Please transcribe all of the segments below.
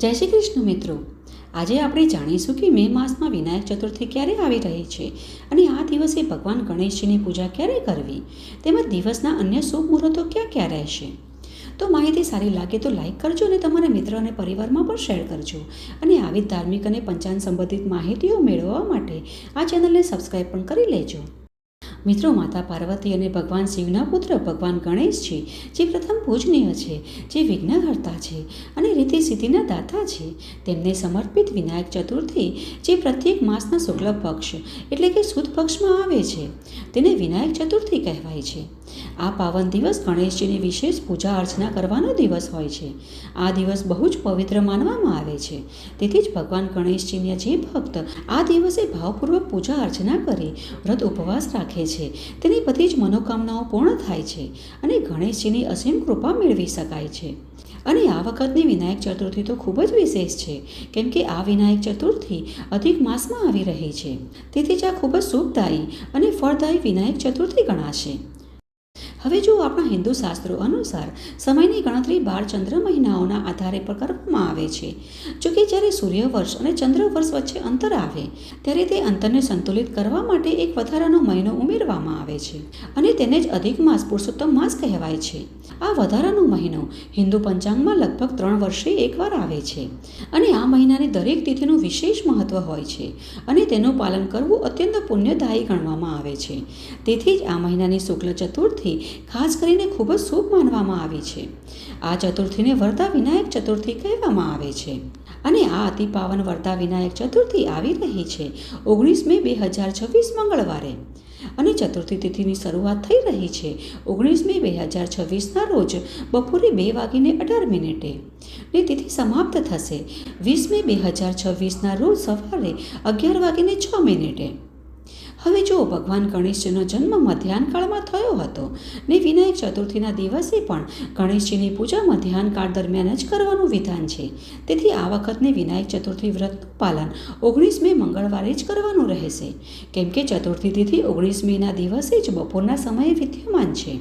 જય શ્રી કૃષ્ણ મિત્રો, આજે આપણે જાણીશું કે મે માસમાં વિનાયક ચતુર્થી ક્યારે આવી રહી છે અને આ દિવસે ભગવાન ગણેશજીની પૂજા ક્યારે કરવી, તેમજ દિવસના અન્ય શુભ મુહૂર્તો ક્યાં ક્યાં રહેશે. તો માહિતી સારી લાગે તો લાઇક કરજો અને તમારા મિત્ર અને પરિવારમાં પણ શેર કરજો. અને આવી ધાર્મિક અને પંચાંગ સંબંધિત માહિતીઓ મેળવવા માટે આ ચેનલને સબસ્ક્રાઈબ પણ કરી લેજો. મિત્રો, માતા પાર્વતી અને ભગવાન શિવના પુત્ર ભગવાન ગણેશજી જે પ્રથમ પૂજનીય છે, જે વિઘ્નહર્તા છે અને રીતિ સિદ્ધિના દાતા છે, તેમને સમર્પિત વિનાયક ચતુર્થી જે પ્રત્યેક માસના શુક્લ પક્ષ એટલે કે સુદ પક્ષમાં આવે છે, તેને વિનાયક ચતુર્થી કહેવાય છે. આ પાવન દિવસ ગણેશજીની વિશેષ પૂજા અર્ચના કરવાનો દિવસ હોય છે. આ દિવસ બહુ જ પવિત્ર માનવામાં આવે છે. તેથી જ ભગવાન ગણેશજીના જે ભક્ત આ દિવસે ભાવપૂર્વક પૂજા અર્ચના કરી વ્રત ઉપવાસ રાખે છે, તેની બધી જ મનોકામનાઓ પૂર્ણ થાય છે અને ગણેશજીની અસીમ કૃપા મેળવી શકાય છે. અને આ વખતની વિનાયક ચતુર્થી તો ખૂબ જ વિશેષ છે, કેમ કે આ વિનાયક ચતુર્થી અધિક માસમાં આવી રહી છે. તેથી જ આ ખૂબ જ શુભદાયી અને ફળદાયી વિનાયક ચતુર્થી ગણાશે. હવે જો આપણા હિન્દુ શાસ્ત્રો અનુસાર સમયની ગણતરી 12 ચંદ્ર મહિનાઓના આધારે પર કરવામાં આવે છે. જોકે જ્યારે સૂર્ય વર્ષ અને ચંદ્ર વર્ષ વચ્ચે અંતર આવે ત્યારે તે અંતરને સંતુલિત કરવા માટે એક વધારાનો મહિનો ઉમેરવામાં આવે છે અને તેને જ અધિક માસ પુરુષોત્તમ માસ કહેવાય છે. આ વધારાનો મહિનો હિન્દુ પંચાંગમાં લગભગ 3 વર્ષે એકવાર આવે છે અને આ મહિનાની દરેક તિથિનું વિશેષ મહત્વ હોય છે અને તેનું પાલન કરવું અત્યંત પુણ્યદાયી ગણવામાં આવે છે. તેથી જ આ મહિનાની શુક્લ ચતુર્થી ખાસ કરીને ખૂબ જ શુભ માનવામાં આવી છે. આ ચતુર્થીને વરદા વિનાયક ચતુર્થી કહેવામાં આવે છે અને આ અતિ પાવન વરદા વિનાયક ચતુર્થી આવી રહી છે 19 મે 2026 મંગળવારે અને ચતુર્થી તિથિની શરૂઆત થઈ રહી છે 19 મે 2026ના રોજ બપોરે 2:18 ને તિથિ સમાપ્ત થશે 20 મે 2026ના રોજ સવારે 11:06. હવે જો ભગવાન ગણેશજીનો જન્મ મધ્યાહનકાળમાં થયો હતો ને વિનાયક ચતુર્થીના દિવસે પણ ગણેશજીની પૂજા મધ્યાહનકાળ દરમિયાન જ કરવાનું વિધાન છે. તેથી આ વખતની વિનાયક ચતુર્થી વ્રતનું પાલન 19 મે મંગળવારે જ કરવાનું રહેશે, કેમ કે ચતુર્થી તિથિ 19 મેના દિવસે જ બપોરના સમયે વિદ્યમાન છે.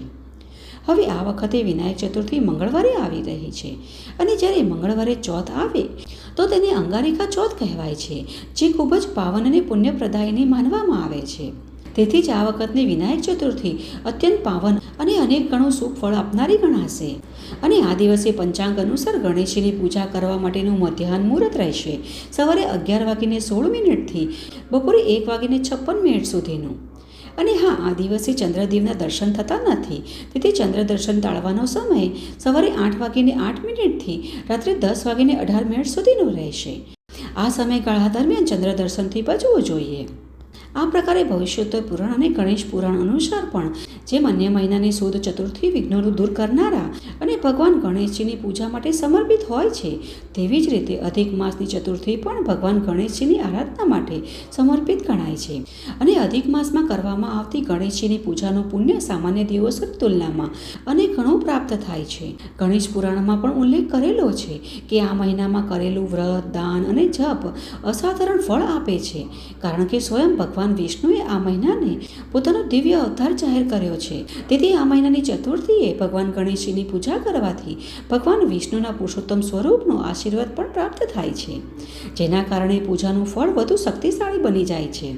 હવે આ વખતે વિનાયક ચતુર્થી મંગળવારે આવી રહી છે અને જ્યારે મંગળવારે ચોથ આવે તો તેને અંગારિકા ચોથ કહેવાય છે, જે ખૂબ જ પાવન અને પુણ્યપ્રદાયની માનવામાં આવે છે. તેથી જ આ વખતની વિનાયક ચતુર્થી અત્યંત પાવન અને અનેક ગણું શુભ ફળ આપનારી ગણાશે. અને આ દિવસે પંચાંગ અનુસાર ગણેશજીની પૂજા કરવા માટેનું મધ્યાહન મુહૂર્ત રહેશે સવારે 11:16 થી બપોરે 1:56 સુધીનું. અને હા, આ દિવસે ચંદ્રદેવના દર્શન થતા નથી, તેથી ચંદ્ર દર્શન ટાળવાનો સમય સવારે 8:08 થી રાત્રે 10:18 સુધીનો રહેશે. આ સમયગાળા દરમિયાન ચંદ્ર દર્શનથી બચવું જોઈએ. આ પ્રકારે ભવિષ્યોત્તર પુરાણ અને ગણેશ પુરાણ અનુસાર પણ જેમ અન્ય મહિનાની સુદ ચતુર્થી વિઘ્નોનું દૂર કરનારા અને ભગવાન ગણેશજીની પૂજા માટે સમર્પિત હોય છે, તેવી જ રીતે અધિક માસની ચતુર્થી પણ ભગવાન ગણેશજીની આરાધના માટે સમર્પિત ગણાય છે. અને અધિક માસમાં કરવામાં આવતી ગણેશજીની પૂજાનું પુણ્ય સામાન્ય દિવસોની તુલનામાં અનેક ગણું પ્રાપ્ત થાય છે. ગણેશ પુરાણમાં પણ ઉલ્લેખ કરેલો છે કે આ મહિનામાં કરેલું વ્રત, દાન અને જપ અસાધારણ ફળ આપે છે, કારણ કે સ્વયં ભગવાન વિષ્ણુએ આ મહિનાને પોતાનો દિવ્ય અવતાર જાહેર કર્યો છે. તેથી આ મહિનાની ચતુર્થીએ ભગવાન ગણેશજીની પૂજા કરવાથી ભગવાન વિષ્ણુના પુરુષોત્તમ સ્વરૂપનો આશીર્વાદ પણ પ્રાપ્ત થાય છે, જેના કારણે પૂજાનું ફળ વધુ શક્તિશાળી બની જાય છે.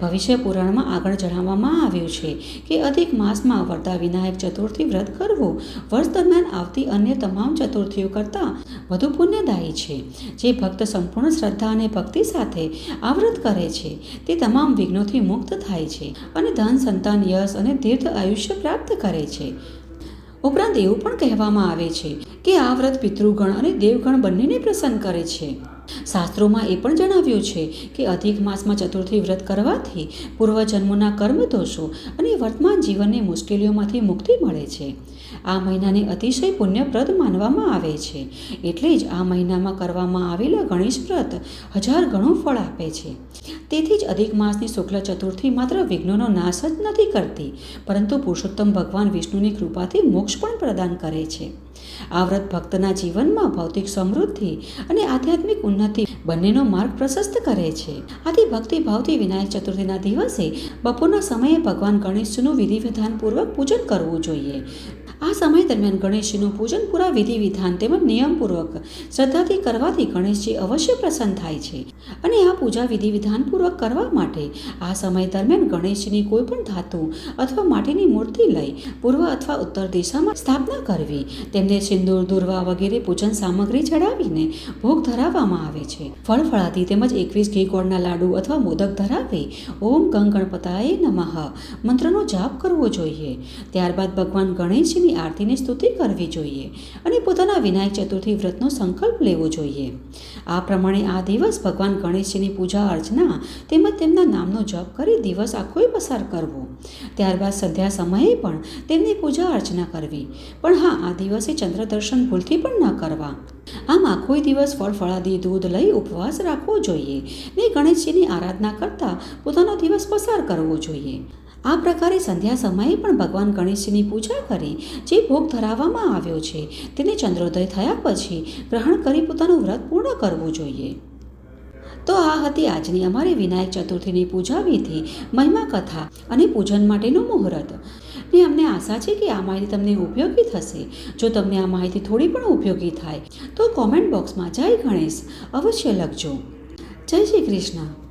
ભવિષ્ય પુરાણમાં આગળ જણાવવામાં આવ્યું છે કે અધિક માસમાં વરદા વિનાયક ચતુર્થી વ્રત કરવું વર્ષ દરમિયાન આવતી અન્ય તમામ ચતુર્થીઓ કરતાં વધુ પુણ્યદાયી છે. જે ભક્ત સંપૂર્ણ શ્રદ્ધા અને ભક્તિ સાથે આ વ્રત કરે છે તે તમામ વિઘ્નોથી મુક્ત થાય છે અને ધન, સંતાન, યશ અને દીર્ઘ આયુષ્ય પ્રાપ્ત કરે છે. ઉપરાંત એવું પણ કહેવામાં આવે છે કે આ વ્રત પિતૃગણ અને દેવગણ બંનેને પ્રસન્ન કરે છે. શાસ્ત્રોમાં એ પણ જણાવ્યું છે કે અધિક માસમાં ચતુર્થી વ્રત કરવાથી પૂર્વજન્મોના કર્મ દોષો અને વર્તમાન જીવનની મુશ્કેલીઓમાંથી મુક્તિ મળે છે. આ મહિનાને અતિશય પુણ્યપ્રદ માનવામાં આવે છે, એટલે જ આ મહિનામાં કરવામાં આવેલા ગણેશ વ્રત 1000 ગણું ફળ આપે છે. તેથી જ અધિક માસની શુક્લ ચતુર્થી માત્ર વિઘ્નોનો નાશ જ નથી કરતી, પરંતુ પુરુષોત્તમ ભગવાન વિષ્ણુની કૃપાથી મોક્ષ પણ પ્રદાન કરે છે. આ વ્રત ભક્તના જીવનમાં ભૌતિક સમૃદ્ધિ અને આધ્યાત્મિક ઉન્નતિ બંનેનો માર્ગ પ્રશસ્ત કરે છે. આથી ભક્તિભાવથી વિનાયક ચતુર્થીના દિવસે બપોરના સમયે ભગવાન ગણેશજીનું વિધિ વિધાનપૂર્વક પૂજન કરવું જોઈએ. આ સમય દરમિયાન ગણેશજીનું પૂજન પૂરા વિધિ વિધાન તેમજ નિયમપૂર્વક શ્રદ્ધાથી કરવાથી ગણેશજી અવશ્ય પ્રસન્ન થાય છે. અને આ પૂજા વિધિ વિધાનપૂર્વક કરવા માટે આ સમય દરમિયાન ગણેશજીની કોઈ પણ ધાતુ અથવા માટીની મૂર્તિ લઈ પૂર્વ અથવા ઉત્તર દિશામાં સ્થાપના કરવી. તેમને સિંદૂર, દુર્વા વગેરે પૂજન સામગ્રી ચડાવીને ભોગ ધરાવવામાં આવે છે. ફળ ફળાદી તેમજ 21 ઘી ગોળના લાડુ અથવા મોદક ધરાવી ઓમ ગં ગણપતાય નમઃ મંત્રનો જાપ કરવો જોઈએ. ત્યારબાદ ભગવાન ગણેશજીની આરતીની સ્તુતિ કરવી જોઈએ અને પોતાના વિનાયક ચતુર્થી વ્રતનો સંકલ્પ લેવો જોઈએ. આ પ્રમાણે આ દિવસ ભગવાન ગણેશજીની પૂજા અર્ચના તેમજ તેમના નામનો જપ કરી દિવસ આખોય પસાર કરવો. ત્યારબાદ સંધ્યા સમયે પણ તેમની પૂજા અર્ચના કરવી. પણ હા, આ દિવસે ચંદ્ર દર્શન ભૂલથી પણ ન કરવા. આમ આખોય દિવસ ફળ ફળાદી દૂધ લઈ ઉપવાસ રાખવો જોઈએ ને ગણેશજીની આરાધના કરતા પોતાનો દિવસ પસાર કરવો જોઈએ. આ પ્રકારે સંધ્યા સમયે પણ ભગવાન ગણેશજીની પૂજા કરી જે ભોગ ધરાવવામાં આવ્યો છે તેને ચંદ્રોદય થયા પછી ગ્રહણ કરી પોતાનું વ્રત પૂર્ણ કરવું જોઈએ. તો આ હતી આજની અમારી વિનાયક ચતુર્થીની પૂજા વિધિ, મહિમા કથા અને પૂજન માટેનું મુહૂર્ત. ને અમને આશા છે કે આ માહિતી તમને ઉપયોગી થશે. જો તમને આ માહિતી થોડી પણ ઉપયોગી થાય તો કોમેન્ટ બોક્સમાં જય ગણેશ અવશ્ય લખજો. જય શ્રી કૃષ્ણ.